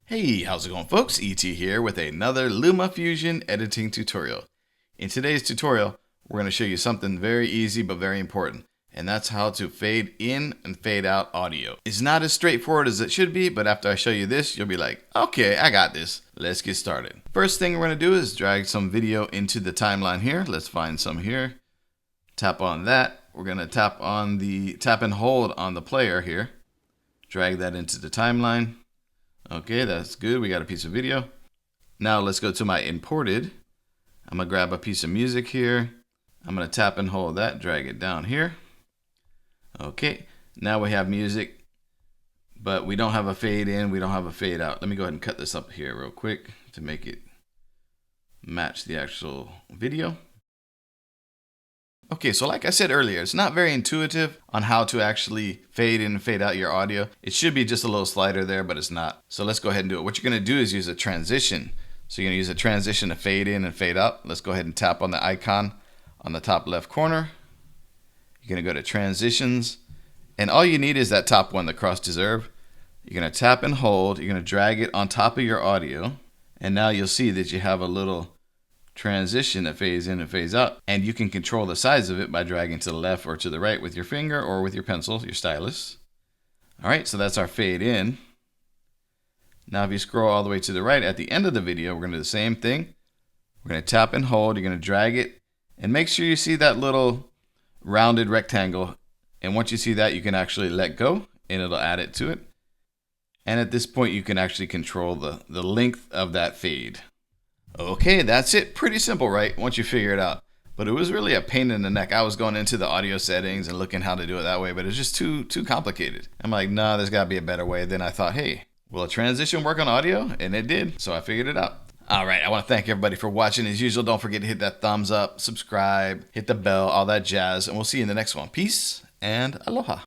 Hey, how's it going folks? ET here with another LumaFusion editing tutorial. In today's tutorial, we're going to show you something very easy but very important, and that's how to fade in and fade out audio. It's not as straightforward as it should be, but after I show you this, you'll be like, okay, I got this. Let's get started. First thing we're going to do is drag some video into the timeline here. Let's find some here. Tap on that. We're going to tap and hold on the player here. Drag that into the timeline. Okay, that's good. We got a piece of video. Now let's go to my imported. I'm going to grab a piece of music here. I'm going to tap and hold that, drag it down here. Okay, now we have music, but we don't have a fade in, we don't have a fade out. Let me go ahead and cut this up here real quick to make it match the actual video. Okay, so like I said earlier, it's not very intuitive on how to actually fade in and fade out your audio. It should be just a little slider there, but it's not. So let's go ahead and do it. What you're going to do is use a transition. So you're going to use a transition to fade in and fade out. Let's go ahead and tap on the icon on the top left corner. You're going to go to transitions. And all you need is that top one, the cross dissolve. You're going to tap and hold. You're going to drag it on top of your audio. And now you'll see that you have a little transition that fades in and fades out, and you can control the size of it by dragging to the left or to the right with your finger or with your pencil, your stylus. All right, so that's our fade in. Now if you scroll all the way to the right at the end of the video, we're going to do the same thing. We're going to tap and hold. You're going to drag it and make sure you see that little rounded rectangle, and once you see that, you can actually let go and it'll add it to it. And at this point you can actually control the length of that fade. Okay, that's it. Pretty simple, right? Once you figure it out. But it was really a pain in the neck. I was going into the audio settings and looking how to do it that way, but it's just too complicated. I'm like, nah, there's got to be a better way. Then I thought, hey, will a transition work on audio? And it did, so I figured it out. All right, I want to thank everybody for watching. As usual, don't forget to hit that thumbs up, subscribe, hit the bell, all that jazz, and we'll see you in the next one. Peace and aloha.